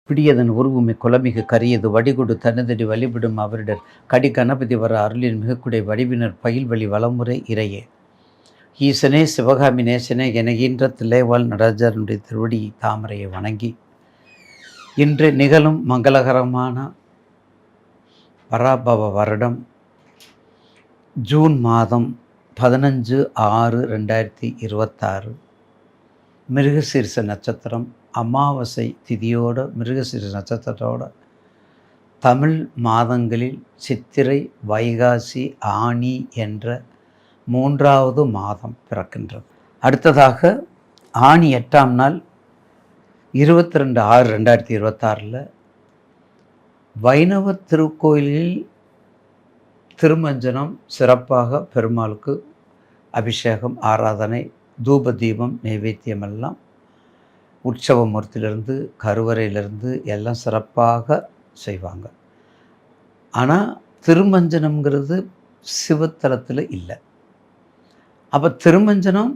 பிடியதன் உருவுமை குலமிகு கரியது வடிகொடு தனதடி வழிபடும் அவரிடர் கடி கணபதி வர அருளின் மிகக்குடை வடிவினர் பயில் வழி வளமுறை இறையே. ஈசனே சிவகாமி நேசனே எனகின்ற தில்லைவாழ் நடராஜனுடைய திருவடி தாமரையை வணங்கி இன்று நிகழும் மங்களகரமான பராபவ வருடம் ஜூன் மாதம் 15/6/2026 மிருகசீரிஷ நட்சத்திரம் அமாவாசை திதியோட மிருகசீரிஷ நட்சத்திரத்தோட தமிழ் மாதங்களில் சித்திரை வைகாசி ஆனி என்ற 3வது மாதம் பிறக்கின்றது. அடுத்ததாக ஆனி 8ஆம் நாள் 22/6/2026 வைணவ திருக்கோயிலில் திருமஞ்சனம் சிறப்பாக பெருமாளுக்கு அபிஷேகம் ஆராதனை தூப தீபம் நைவேத்தியம் எல்லாம் உற்சவமூர்த்தியிலிருந்து கருவறையிலிருந்து எல்லாம் சிறப்பாக செய்வாங்க. ஆனால் திருமஞ்சனம்ங்கிறது சிவத்தலத்தில் இல்லை. அப்போ திருமஞ்சனம்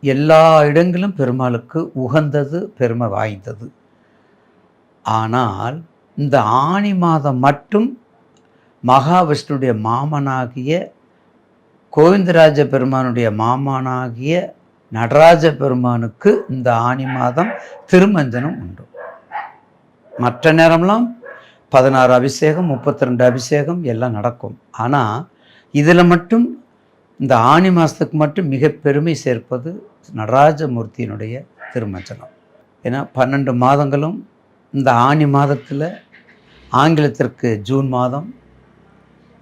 எல்லா இடங்களும் பெருமாளுக்கு உகந்தது, பெருமை வாய்ந்தது. ஆனால் இந்த ஆனி மாதம் மட்டும் மகாவிஷ்ணுடைய மாமனாகிய கோவிந்தராஜ பெருமானுடைய மாமனாகிய நடராஜ பெருமானுக்கு இந்த ஆனி மாதம் திருமஞ்சனம் உண்டு. மற்ற நேரம்லாம் 16 அபிஷேகம் 32 அபிஷேகம் எல்லாம் நடக்கும். ஆனால் இதில் மட்டும் இந்த ஆனி மாதத்துக்கு மட்டும் மிக பெருமை சேர்ப்பது நடராஜமூர்த்தியினுடைய திருமஞ்சனம். ஏன்னா 12 மாதங்களும் இந்த ஆனி மாதத்தில் ஆங்கிலத்திற்கு ஜூன் மாதம்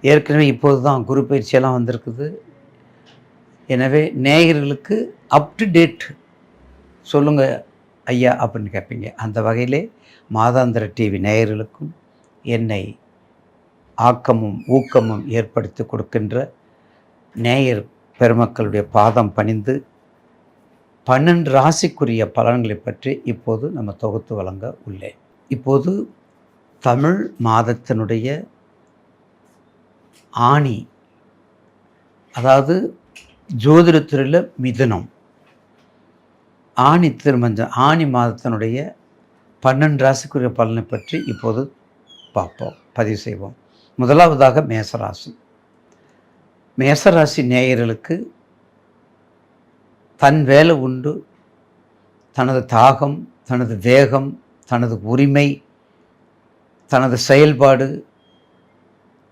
ஏற்கனவே இப்போது தான் குரு பயிற்சியெல்லாம் வந்திருக்குது. எனவே நேயர்களுக்கு அப் டு டேட் சொல்லுங்கள் ஐயா அப்படின்னு கேட்பீங்க. அந்த வகையிலே மாதாந்திர டிவி நேயர்களுக்கும் என்னை ஆக்கமும் ஊக்கமும் ஏற்படுத்தி கொடுக்கின்ற நேயர் பெருமக்களுடைய பாதம் பணிந்து 12 ராசிக்குரிய பலன்களை பற்றி இப்போது நம்ம தொகுத்து வழங்க உள்ளேன். இப்போது தமிழ் மாதத்தினுடைய ஆனி, அதாவது ஜோதிடத்துறையில் மிதுனம், ஆனி திருமஞ்சம், ஆனி மாதத்தினுடைய 12 ராசிக்குரிய பலனை பற்றி இப்போது பார்ப்போம், பதிவு செய்வோம். முதலாவதாக மேசராசி. மேசராசி நேயர்களுக்கு தன் வேலை உண்டு, தனது தாகம், தனது வேகம், தனது உரிமை, தனது செயல்பாடு,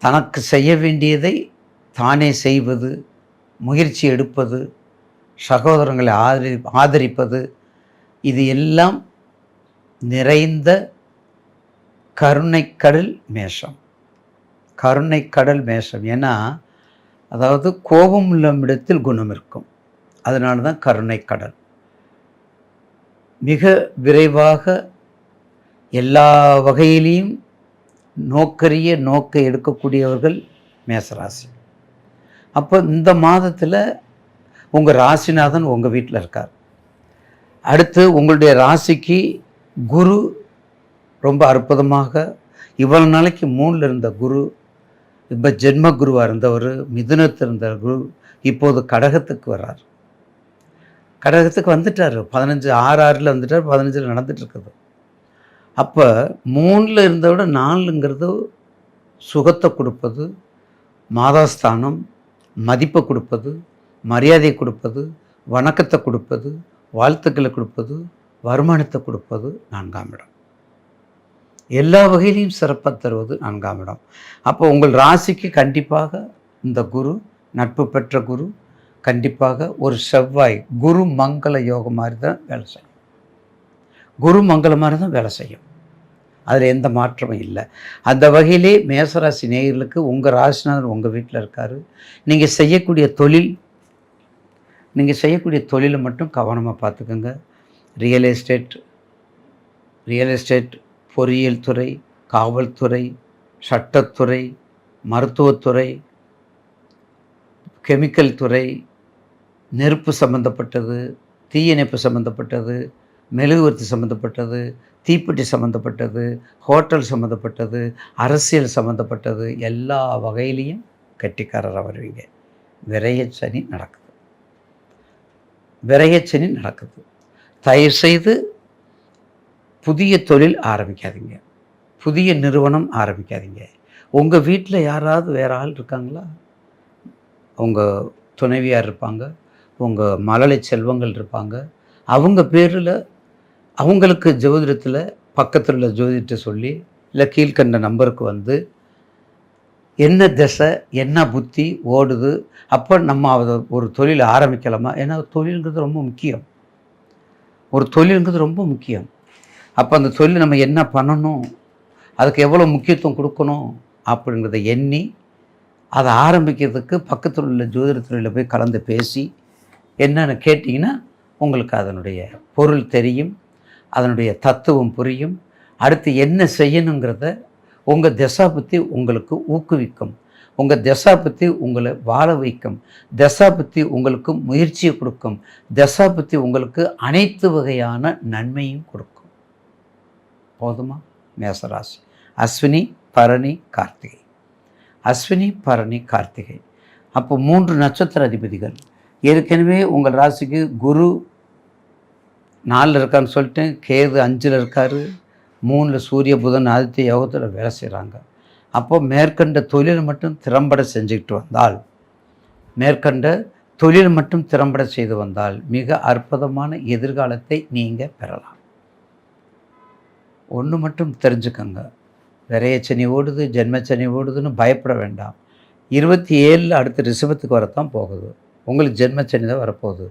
தனக்கு செய்ய வேண்டியதை தானே செய்வது, முயற்சி எடுப்பது, சகோதரங்களை ஆதரிப்பது, இது எல்லாம் நிறைந்த கருணைக்கடல் மேஷம். கருணைக்கடல் மேஷம். ஏன்னா அதாவது கோபம் உள்ள இடத்தில் குணம் இருக்கும். அதனால தான் கருணைக்கடல். மிக விரைவாக எல்லா வகையிலையும் நோக்கரிய நோக்கை எடுக்கக்கூடியவர்கள் மேசராசி. அப்போ இந்த மாதத்தில் உங்கள் ராசிநாதன் உங்கள் வீட்டில் இருக்கார். அடுத்து உங்களுடைய ராசிக்கு குரு ரொம்ப அற்புதமாக இவ்வளவு நாளைக்கு 3ல் இருந்த குரு இப்போ ஜென்ம குருவாக இருந்தவர், மிதுனத்தில் இருந்த குரு இப்போது கடகத்துக்கு வர்றார். கடகத்துக்கு வந்துட்டார். 15/6/6 வந்துட்டார். 15 நடந்துட்டுருக்குது. அப்போ 3ல் இருந்ததை விட 4ங்கிறது சுகத்தை கொடுப்பது, மாதாஸ்தானம், மதிப்பை கொடுப்பது, மரியாதை கொடுப்பது, வணக்கத்தை கொடுப்பது, வாழ்த்துக்களை கொடுப்பது, வருமானத்தை கொடுப்பது 4ஆம் இடம். எல்லா வகையிலையும் சிறப்பாக தருவது 4ஆம் இடம். அப்போ உங்கள் ராசிக்கு கண்டிப்பாக இந்த குரு, நட்பு பெற்ற குரு, கண்டிப்பாக ஒரு செவ்வாய் குரு மங்கள யோகம் மாதிரி தான் வேலை செய்யும். குரு மங்கள மாதிரி தான் வேலை செய்யும். அதில் எந்த மாற்றமும் இல்லை. அந்த வகையிலே மேசராசி நேயர்களுக்கு உங்கள் ராசிநாதன் உங்கள் வீட்டில் இருக்கார். நீங்கள் செய்யக்கூடிய தொழிலை மட்டும் கவனமாக பார்த்துக்கோங்க. ரியல் எஸ்டேட், பொறியியல் துறை, காவல்துறை, சட்டத்துறை, மருத்துவத்துறை, கெமிக்கல் துறை, நெருப்பு சம்மந்தப்பட்டது, தீயணைப்பு சம்மந்தப்பட்டது, மெழுகுவர்த்தி சம்மந்தப்பட்டது, தீப்பெட்டி சம்மந்தப்பட்டது, ஹோட்டல் சம்மந்தப்பட்டது, அரசியல் சம்மந்தப்பட்டது, எல்லா வகையிலையும் கெட்டிக்காரராக வருவீங்க. விரயச்சனி நடக்குது. தயவுசெய்து புதிய தொழில் ஆரம்பிக்காதீங்க, புதிய நிறுவனம் ஆரம்பிக்காதீங்க. உங்கள் வீட்டில் யாராவது வேறு ஆள் இருக்காங்களா? உங்கள் துணைவியார் இருப்பாங்க, உங்கள் மழலை செல்வங்கள் இருப்பாங்க. அவங்க பேரில் அவங்களுக்கு ஜோதிடத்தில் பக்கத்தில் உள்ள ஜோதிடத்தை சொல்லி, இல்லை கீழ்கண்ட நம்பருக்கு வந்து என்ன திசை என்ன புத்தி ஓடுது, அப்போ நம்ம அதை ஒரு தொழில் ஆரம்பிக்கலாமா? ஏன்னா தொழில்ங்கிறது ரொம்ப முக்கியம். ஒரு தொழிலுங்கிறது ரொம்ப முக்கியம். அப்போ அந்த தொழில் நம்ம என்ன பண்ணணும், அதுக்கு எவ்வளோ முக்கியத்துவம் கொடுக்கணும் அப்படிங்கிறத எண்ணி அதை ஆரம்பிக்கிறதுக்கு பக்கத்தில் உள்ள ஜோதிட துறையில் போய் கலந்து பேசி என்னென்னு கேட்டிங்கன்னா உங்களுக்கு அதனுடைய பொருள் தெரியும், அதனுடைய தத்துவம் புரியும். அடுத்து என்ன செய்யணுங்கிறத உங்கள் தசாபுத்தி உங்களுக்கு ஊக்குவிக்கும், உங்கள் தசாபுத்தி உங்களை வாழ வைக்கும், தசாபுத்தி உங்களுக்கு முயற்சியை கொடுக்கும், தசாபுத்தி உங்களுக்கு அனைத்து வகையான நன்மையும் கொடுக்கும். போதுமா? மேசராசி அஸ்வினி பரணி கார்த்திகை, அஸ்வினி பரணி கார்த்திகை. அப்போ 3 நட்சத்திர அதிபதிகள். ஏற்கனவே உங்கள் ராசிக்கு குரு 4 இருக்கான்னு சொல்லிட்டேன், கேது 5 இருக்கார், 3 சூரிய புதன் ஆதித்ய யோகத்தில் வேலை செய்கிறாங்க. அப்போ மேற்கண்ட தொழில் மட்டும் திறம்பட செஞ்சுக்கிட்டு வந்தால், மேற்கண்ட தொழில் மட்டும் திறம்பட செய்து வந்தால் மிக அற்புதமான எதிர்காலத்தை நீங்கள் பெறலாம். ஒன்று மட்டும் தெரிஞ்சுக்கங்க, விரையச்சனி ஓடுது ஜென்மச்சனி ஓடுதுன்னு பயப்பட வேண்டாம். 27 அடுத்த ரிஷபத்துக்கு வரத்தான் போகுது, உங்களுக்கு ஜென்மச்சனி தான் வரப்போகுது.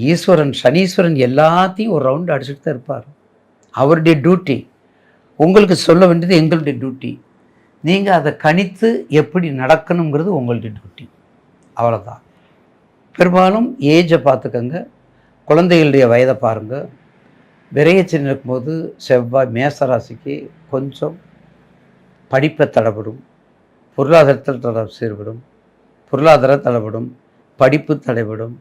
ஈஸ்வரன் சனீஸ்வரன் எல்லாத்தையும் ஒரு ரவுண்டு அடிச்சுட்டு தான் இருப்பார். அவருடைய டியூட்டி உங்களுக்கு சொல்ல வேண்டியது எங்களுடைய டியூட்டி. நீங்கள் அதை கணித்து எப்படி நடக்கணுங்கிறது உங்களுடைய டியூட்டி, அவ்வளோதான். பெரும்பாலும் ஏஜை பார்த்துக்கங்க, குழந்தைகளுடைய வயதை பாருங்கள். விரையச்சனி இருக்கும்போது செவ்வாய் மேசராசிக்கு கொஞ்சம் படிப்பை தடைபடும், பொருளாதாரத்தில் சீர்படும், பொருளாதாரம் தடைபடும், படிப்பு தடைபடும்,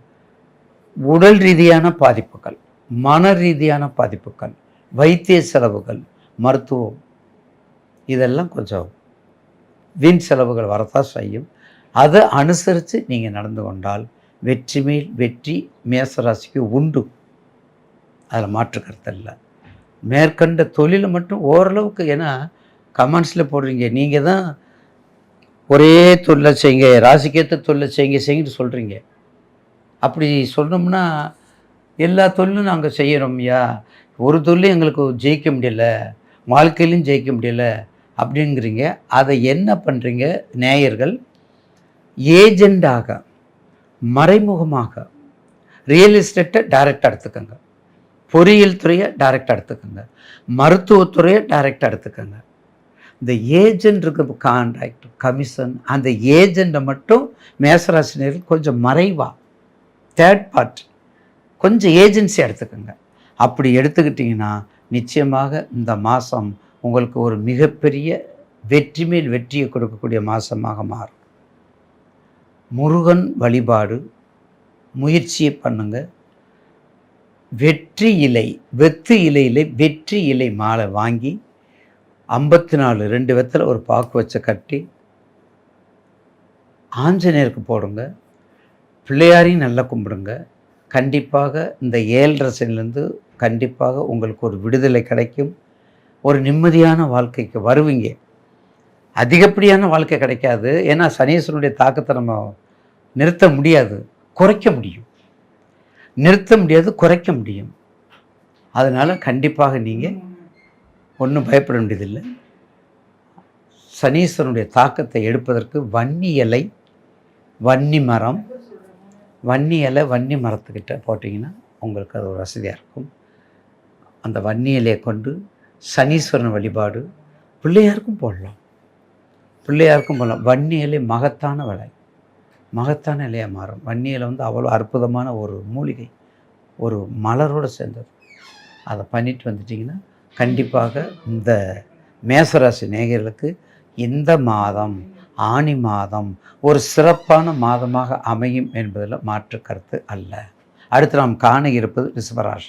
உடல் ரீதியான பாதிப்புகள், மன ரீதியான பாதிப்புகள், வைத்திய செலவுகள், மருத்துவம், இதெல்லாம் கொஞ்சம் வீண் செலவுகள் வரத்தான் செய்யும். அதை அனுசரித்து நீங்கள் நடந்து கொண்டால் வெற்றி மேல் வெற்றி மேசராசிக்கு உண்டு, அதில் மாற்று கருத்து இல்லை. மேற்கண்ட தொழிலை மட்டும் ஓரளவுக்கு, ஏன்னா கமெண்ட்ஸில் போடுறீங்க நீங்கள் தான் ஒரே தொழிலை செய்யுங்க, ராசிக்கேற்ற தொழிலை செய்யுங்கன்னு சொல்கிறீங்க. அப்படி சொன்னோம்னா எல்லா தொழிலும் நாங்கள் செய்கிறோம்யா, ஒரு தொழிலும் எங்களுக்கு ஜெயிக்க முடியல, வாழ்க்கையிலும் ஜெயிக்க முடியல அப்படிங்கிறீங்க. அதை என்ன பண்ணுறீங்க நேயர்கள்? ஏஜெண்டாக மறைமுகமாக ரியல் எஸ்டேட்டை டைரெக்டாக எடுத்துக்கோங்க, பொறியியல் துறையை டைரெக்டாக எடுத்துக்கோங்க, மருத்துவத்துறையை டைரெக்டாக எடுத்துக்கோங்க. இந்த ஏஜென்ட் இருக்க கான்ட்ராக்ட் கமிஷன், அந்த ஏஜெண்ட்டை மட்டும் மேசராசினியர்கள் கொஞ்சம் மறைவாக தேர்ட் பார்ட் கொஞ்சம் ஏஜென்சி எடுத்துக்கோங்க. அப்படி எடுத்துக்கிட்டிங்கன்னா நிச்சயமாக இந்த மாதம் உங்களுக்கு ஒரு மிகப்பெரிய வெற்றி மேல் வெற்றியை கொடுக்கக்கூடிய மாதமாக மாறும். முருகன் வழிபாடு முயற்சியை பண்ணுங்க. வெற்றி இலை, வெத்து இலையில் வெற்றி இலை மாலை வாங்கி 54 2 வெத்தலை ஒரு பாக்கு வச்ச கட்டி ஆஞ்சநேயருக்கு போடுங்க. பிள்ளையாரையும் நல்லா கும்பிடுங்க. கண்டிப்பாக இந்த 7.5 சனிலேருந்து கண்டிப்பாக உங்களுக்கு ஒரு விடுதலை கிடைக்கும், ஒரு நிம்மதியான வாழ்க்கைக்கு வருவீங்க. அதிகப்படியான வாழ்க்கை கிடைக்காது, ஏன்னா சனீஸ்வரனுடைய தாக்கத்தை நம்ம நிறுத்த முடியாது, குறைக்க முடியும். நிறுத்த முடியாது, குறைக்க முடியும். அதனால் கண்டிப்பாக நீங்கள் ஒன்றும் பயப்பட வேண்டியதில்லை. சனீஸ்வரனுடைய தாக்கத்தை எடுப்பதற்கு வன்னி இலை, வன்னி மரம், வன்னி இலை வன்னி மரத்துக்கிட்ட போட்டிங்கன்னா உங்களுக்கு அது ஒரு வசதியாக இருக்கும். அந்த வன்னி இலையை கொண்டு சனீஸ்வரன் வழிபாடு பிள்ளையாருக்கும் போடலாம், பிள்ளையாருக்கும் போடலாம். வன்னி இலை மகத்தான விலை, மகத்தான இலையாக மாறும். வன்னி இலை அவ்வளோ அற்புதமான ஒரு மூலிகை, ஒரு மலரோடு சேர்ந்தது. அதை பண்ணிட்டு வந்துட்டிங்கன்னா கண்டிப்பாக இந்த மேசராசி நேயர்களுக்கு இந்த மாதம் ஆனி மாதம் ஒரு சிறப்பான மாதமாக அமையும் என்பதில் மாற்று கருத்து அல்ல. அடுத்து நாம் காண இருப்பது ரிஷபராசி.